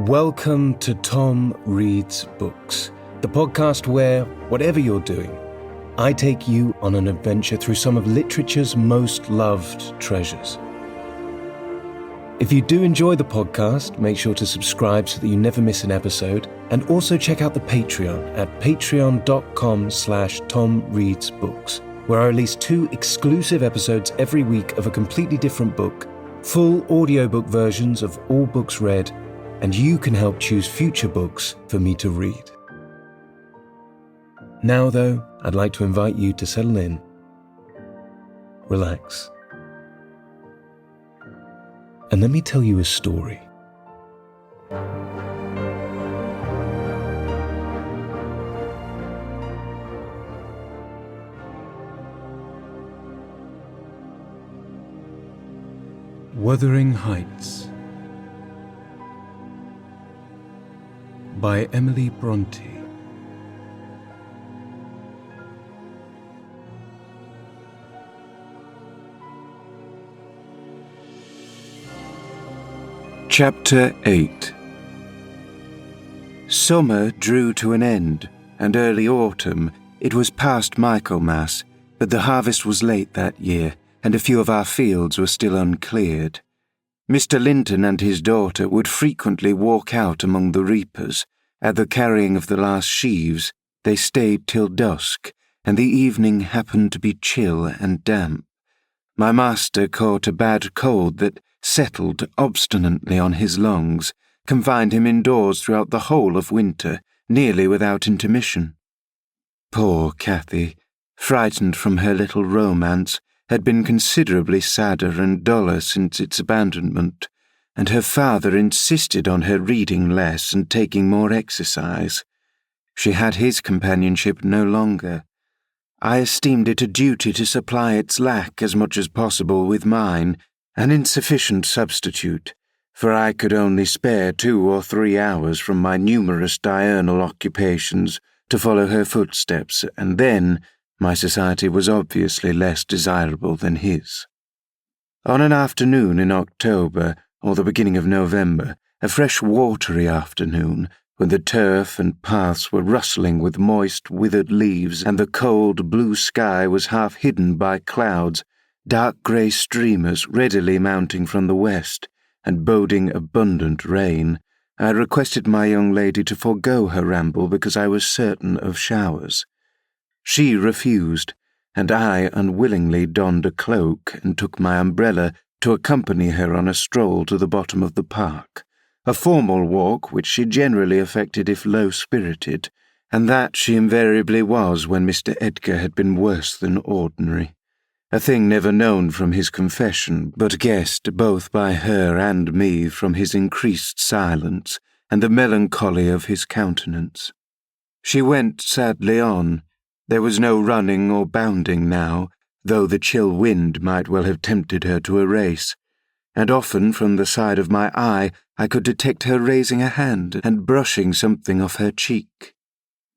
Welcome to Tom Reads Books, the podcast where, whatever you're doing, I take you on an adventure through some of literature's most loved treasures. If you do enjoy the podcast, make sure to subscribe so that you never miss an episode, and also check out the Patreon at patreon.com/TomReadsBooks, where I release 2 exclusive episodes every week of a completely different book, full audiobook versions of all books read, and you can help choose future books for me to read. Now, though, I'd like to invite you to settle in, relax, and let me tell you a story. Wuthering Heights by Emily Brontë. Chapter 8. Summer drew to an end, and early autumn. It was past Michaelmas, but the harvest was late that year, and a few of our fields were still uncleared. Mr. Linton and his daughter would frequently walk out among the reapers. At the carrying of the last sheaves, they stayed till dusk, and the evening happened to be chill and damp. My master caught a bad cold that settled obstinately on his lungs, confined him indoors throughout the whole of winter, nearly without intermission. Poor Cathy, frightened from her little romance, had been considerably sadder and duller since its abandonment, and her father insisted on her reading less and taking more exercise. She had his companionship no longer. I esteemed it a duty to supply its lack as much as possible with mine, an insufficient substitute, for I could only spare 2 or 3 hours from my numerous diurnal occupations to follow her footsteps, and then my society was obviously less desirable than his. On an afternoon in October, or the beginning of November, a fresh watery afternoon, when the turf and paths were rustling with moist, withered leaves, and the cold blue sky was half hidden by clouds, dark grey streamers readily mounting from the west, and boding abundant rain, I requested my young lady to forego her ramble because I was certain of showers. She refused, and I unwillingly donned a cloak and took my umbrella to accompany her on a stroll to the bottom of the park, a formal walk which she generally affected if low-spirited, and that she invariably was when Mr. Edgar had been worse than ordinary, a thing never known from his confession, but guessed both by her and me from his increased silence and the melancholy of his countenance. She went sadly on. There was no running or bounding now, though the chill wind might well have tempted her to a race, and often from the side of my eye I could detect her raising a hand and brushing something off her cheek.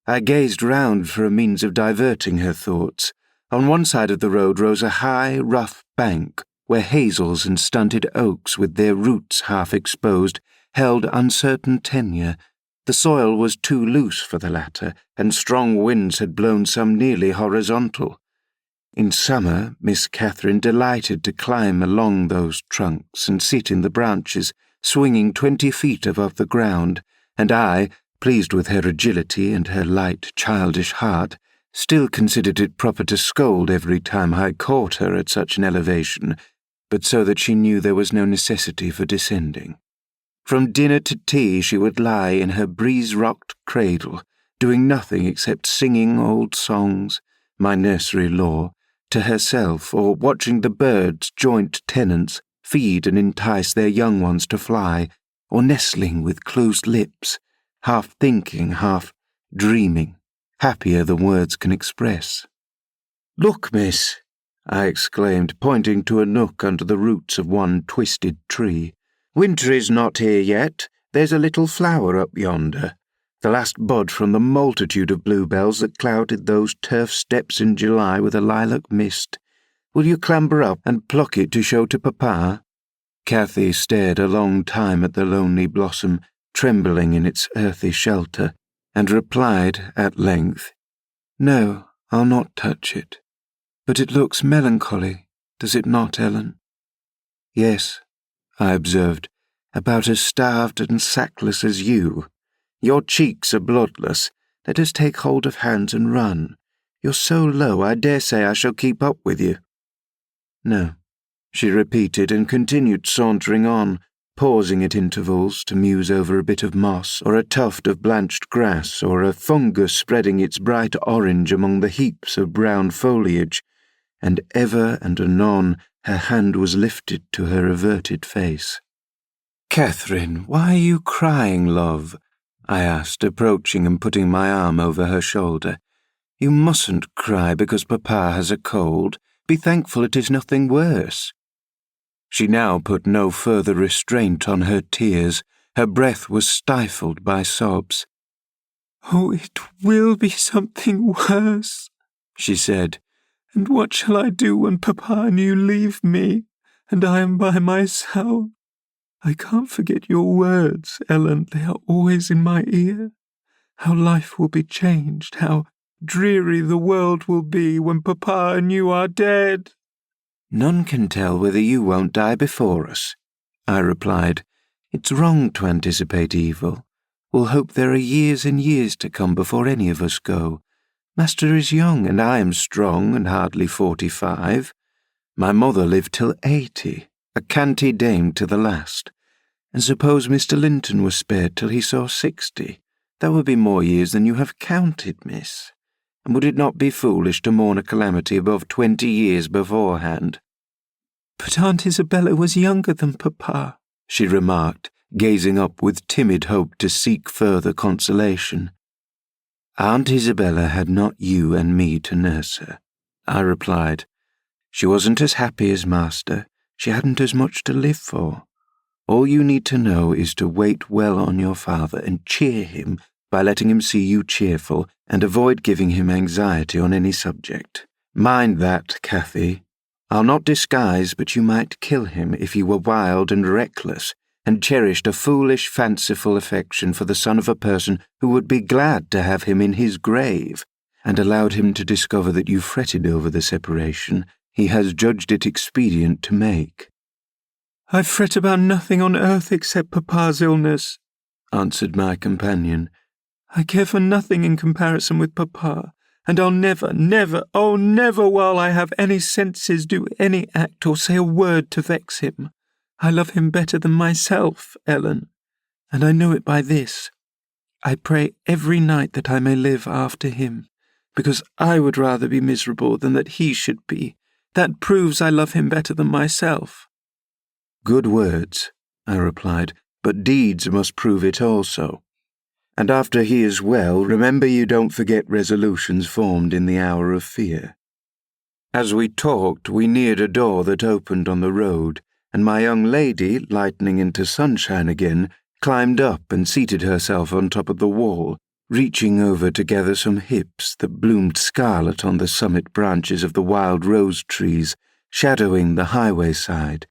I gazed round for a means of diverting her thoughts. On one side of the road rose a high, rough bank, where hazels and stunted oaks with their roots half exposed held uncertain tenure. The soil was too loose for the latter, and strong winds had blown some nearly horizontal. In summer, Miss Catherine delighted to climb along those trunks and sit in the branches, swinging 20 feet above the ground, and I, pleased with her agility and her light, childish heart, still considered it proper to scold every time I caught her at such an elevation, but so that she knew there was no necessity for descending. From dinner to tea she would lie in her breeze-rocked cradle, doing nothing except singing old songs, my nursery lore, to herself, or watching the birds, joint tenants, feed and entice their young ones to fly, or nestling with closed lips, half thinking, half dreaming, happier than words can express. "Look, miss," I exclaimed, pointing to a nook under the roots of one twisted tree. "Winter is not here yet. There's a little flower up yonder, the last bud from the multitude of bluebells that clouded those turf steps in July with a lilac mist. Will you clamber up and pluck it to show to Papa?" Cathy stared a long time at the lonely blossom, trembling in its earthy shelter, and replied at length, "No, I'll not touch it. But it looks melancholy, does it not, Ellen?" "Yes," I observed, "about as starved and sackless as you. Your cheeks are bloodless. Let us take hold of hands and run. You're so low, I dare say I shall keep up with you." "No," she repeated, and continued sauntering on, pausing at intervals to muse over a bit of moss or a tuft of blanched grass or a fungus spreading its bright orange among the heaps of brown foliage, and ever and anon her hand was lifted to her averted face. "Catherine, why are you crying, love?" I asked, approaching and putting my arm over her shoulder. "You mustn't cry because Papa has a cold. Be thankful it is nothing worse." She now put no further restraint on her tears. Her breath was stifled by sobs. "Oh, it will be something worse," she said. "And what shall I do when Papa and you leave me, and I am by myself? I can't forget your words, Ellen. They are always in my ear. How life will be changed, how dreary the world will be when Papa and you are dead." "None can tell whether you won't die before us," I replied. "It's wrong to anticipate evil. We'll hope there are years and years to come before any of us go. Master is young, and I am strong and hardly 45. My mother lived till 80, a canty dame to the last. And suppose Mr. Linton was spared till he saw 60. That would be more years than you have counted, miss. And would it not be foolish to mourn a calamity above 20 years beforehand?" "But Aunt Isabella was younger than Papa," she remarked, gazing up with timid hope to seek further consolation. "Aunt Isabella had not you and me to nurse her," I replied. "She wasn't as happy as Master. She hadn't as much to live for. All you need to know is to wait well on your father and cheer him by letting him see you cheerful, and avoid giving him anxiety on any subject. Mind that, Cathy. I'll not disguise, but you might kill him if he were wild and reckless, and cherished a foolish, fanciful affection for the son of a person who would be glad to have him in his grave, and allowed him to discover that you fretted over the separation he has judged it expedient to make." "I fret about nothing on earth except Papa's illness," answered my companion. "I care for nothing in comparison with Papa, and I'll never, never, oh, never while I have any senses do any act or say a word to vex him. I love him better than myself, Ellen, and I know it by this. I pray every night that I may live after him, because I would rather be miserable than that he should be. That proves I love him better than myself." "Good words," I replied, "but deeds must prove it also. And after he is well, remember you don't forget resolutions formed in the hour of fear." As we talked, we neared a door that opened on the road, and my young lady, lightening into sunshine again, climbed up and seated herself on top of the wall, reaching over to gather some hips that bloomed scarlet on the summit branches of the wild rose trees, shadowing the highway side.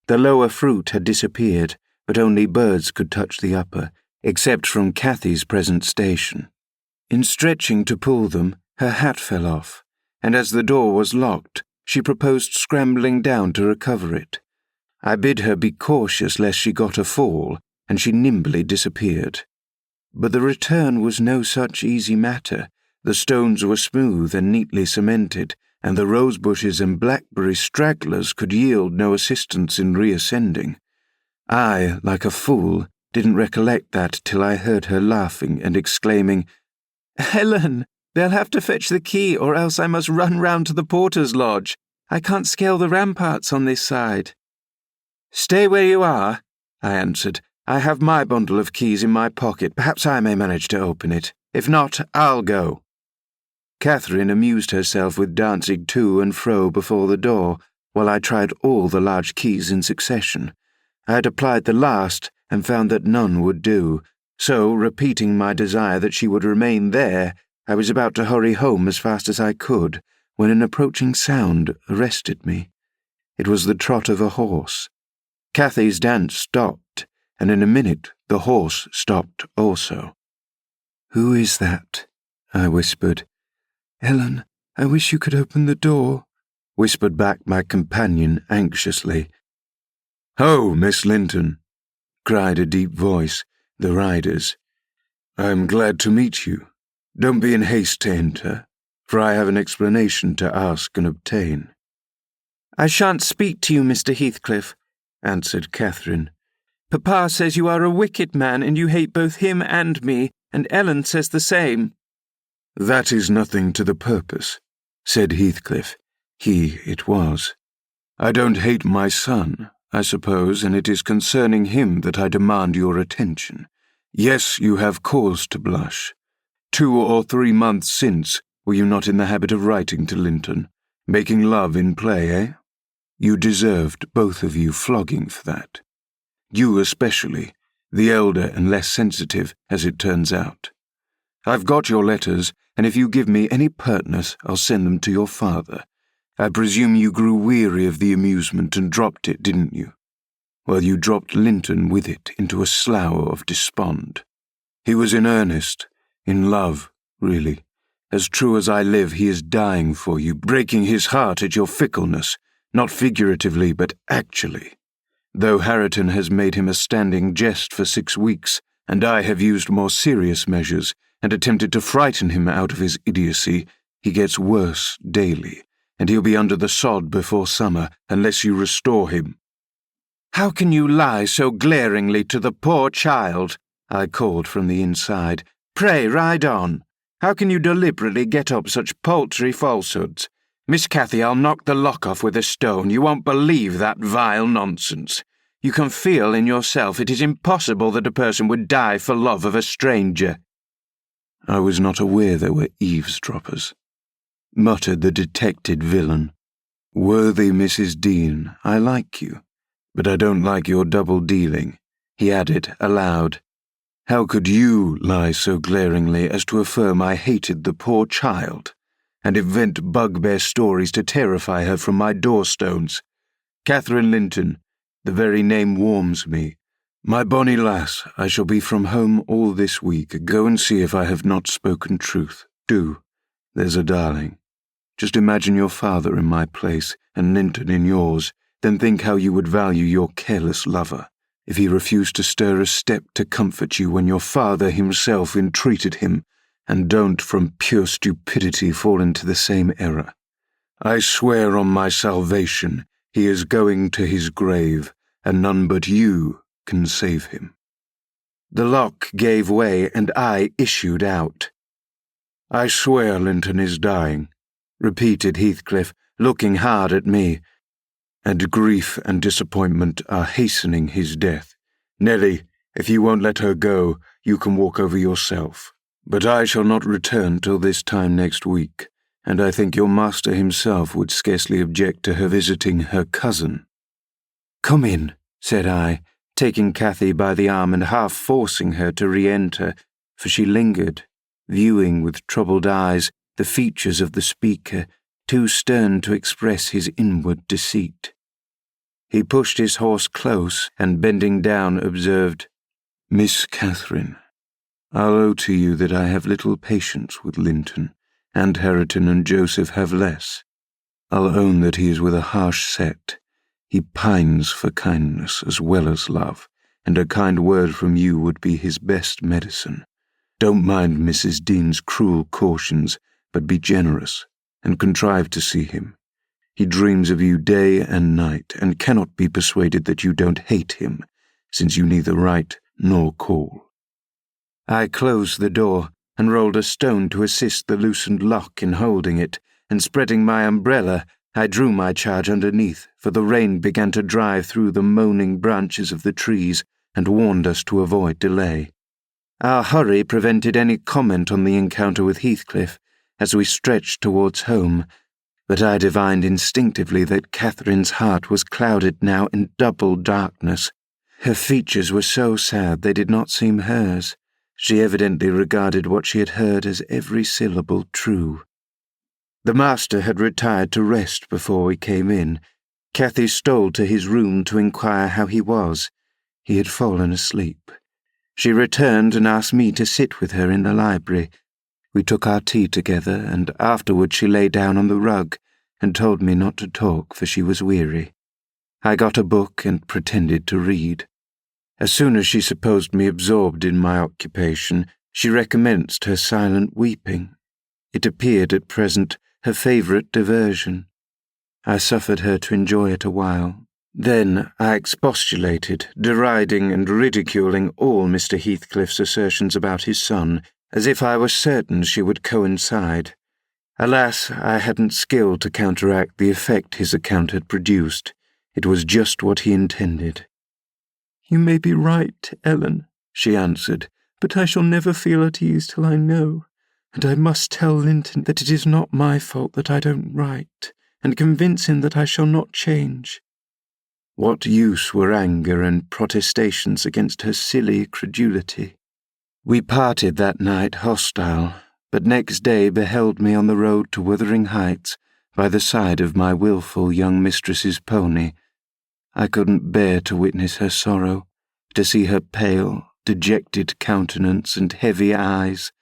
The lower fruit had disappeared, but only birds could touch the upper, except from Cathy's present station. In stretching to pull them, her hat fell off, and as the door was locked, she proposed scrambling down to recover it. I bid her be cautious lest she got a fall, and she nimbly disappeared. But the return was no such easy matter. The stones were smooth and neatly cemented, and the rose bushes and blackberry stragglers could yield no assistance in reascending. I, like a fool, didn't recollect that till I heard her laughing and exclaiming, "Ellen, they'll have to fetch the key, or else I must run round to the porter's lodge. I can't scale the ramparts on this side." "Stay where you are," I answered. "I have my bundle of keys in my pocket. Perhaps I may manage to open it. If not, I'll go." Catherine amused herself with dancing to and fro before the door, while I tried all the large keys in succession. I had applied the last, and found that none would do, so, repeating my desire that she would remain there, I was about to hurry home as fast as I could, when an approaching sound arrested me. It was the trot of a horse. Cathy's dance stopped, and in a minute the The horse stopped also. "Who is that?" I whispered. "Ellen, I wish you could open the door," whispered back my companion anxiously. "Ho, Miss Linton," cried a deep voice, the rider's. "I am glad to meet you. Don't be in haste to enter, for I have an explanation to ask and obtain." "I shan't speak to you, Mr. Heathcliff," answered Catherine. "Papa says you are a wicked man and you hate both him and me, and Ellen says the same." "That is nothing to the purpose," said Heathcliff. He it was. "I don't hate my son, I suppose, and it is concerning him that I demand your attention. Yes, you have cause to blush. 2 or 3 months since, were you not in the habit of writing to Linton, making love in play, eh? You deserved, both of you, flogging for that. You especially, the elder and less sensitive, as it turns out. I've got your letters, and if you give me any pertness, I'll send them to your father. I presume you grew weary of the amusement and dropped it, didn't you? Well, you dropped Linton with it into a slough of despond. He was in earnest, in love, really. As true as I live, he is dying for you, breaking his heart at your fickleness, not figuratively but actually. Though Harriton has made him a standing jest for 6 weeks, and I have used more serious measures and attempted to frighten him out of his idiocy, he gets worse daily, and he'll be under the sod before summer unless you restore him." "How can you lie so glaringly to the poor child?" I called from the inside. "Pray ride on. How can you deliberately get up such paltry falsehoods? Miss Cathy, I'll knock the lock off with a stone. You won't believe that vile nonsense. You can feel in yourself it is impossible that a person would die for love of a stranger." "I was not aware there were eavesdroppers," muttered the detected villain. "Worthy Mrs. Dean, I like you, but I don't like your double-dealing," he added aloud. "How could you lie so glaringly as to affirm I hated the poor child, and invent bugbear stories to terrify her from my door-stones? Catherine Linton, the very name warms me. My bonny lass, I shall be from home all this week. Go and see if I have not spoken truth. Do. There's a darling. Just imagine your father in my place, and Linton in yours, then think how you would value your careless lover, if he refused to stir a step to comfort you when your father himself entreated him, and don't from pure stupidity fall into the same error. I swear on my salvation he is going to his grave, and none but you can save him." The lock gave way, and I issued out. "I swear Linton is dying," repeated Heathcliff, looking hard at me, "and grief and disappointment are hastening his death. Nelly, if you won't let her go, you can walk over yourself. But I shall not return till this time next week, and I think your master himself would scarcely object to her visiting her cousin." "Come in," said I, taking Cathy by the arm and half forcing her to re-enter, for she lingered, viewing with troubled eyes the features of the speaker, too stern to express his inward deceit. He pushed his horse close and, bending down, observed, "Miss Catherine, I'll owe to you that I have little patience with Linton, and Harriton and Joseph have less. I'll own that he is with a harsh set. He pines for kindness as well as love, and a kind word from you would be his best medicine. Don't mind Mrs. Dean's cruel cautions, but be generous, and contrive to see him. He dreams of you day and night, and cannot be persuaded that you don't hate him, since you neither write nor call." I closed the door and rolled a stone to assist the loosened lock in holding it, and spreading my umbrella, I drew my charge underneath, for the rain began to drive through the moaning branches of the trees and warned us to avoid delay. Our hurry prevented any comment on the encounter with Heathcliff as we stretched towards home, but I divined instinctively that Catherine's heart was clouded now in double darkness. Her features were so sad they did not seem hers. She evidently regarded what she had heard as every syllable true. The master had retired to rest before we came in. Cathy stole to his room to inquire how he was. He had fallen asleep. She returned and asked me to sit with her in the library. We took our tea together, and afterward she lay down on the rug and told me not to talk, for she was weary. I got a book and pretended to read. As soon as she supposed me absorbed in my occupation, she recommenced her silent weeping. It appeared at present her favourite diversion. I suffered her to enjoy it a while. Then I expostulated, deriding and ridiculing all Mr. Heathcliff's assertions about his son, as if I was certain she would coincide. Alas, I hadn't skill to counteract the effect his account had produced. It was just what he intended. "You may be right, Ellen," she answered, "but I shall never feel at ease till I know, and I must tell Linton that it is not my fault that I don't write, and convince him that I shall not change." What use were anger and protestations against her silly credulity? We parted that night hostile, but next day beheld me on the road to Wuthering Heights by the side of my wilful young mistress's pony. I couldn't bear to witness her sorrow, to see her pale, dejected countenance and heavy eyes,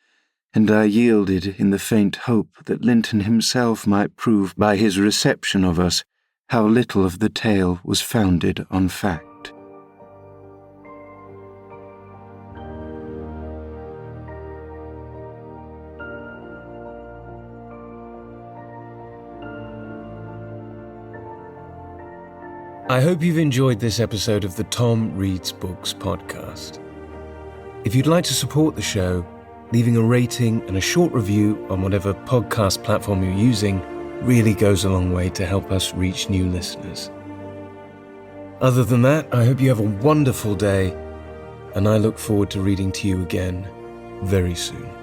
and I yielded in the faint hope that Linton himself might prove by his reception of us how little of the tale was founded on fact. I hope you've enjoyed this episode of the Tom Reads Books podcast. If you'd like to support the show, leaving a rating and a short review on whatever podcast platform you're using really goes a long way to help us reach new listeners. Other than that, I hope you have a wonderful day, and I look forward to reading to you again very soon.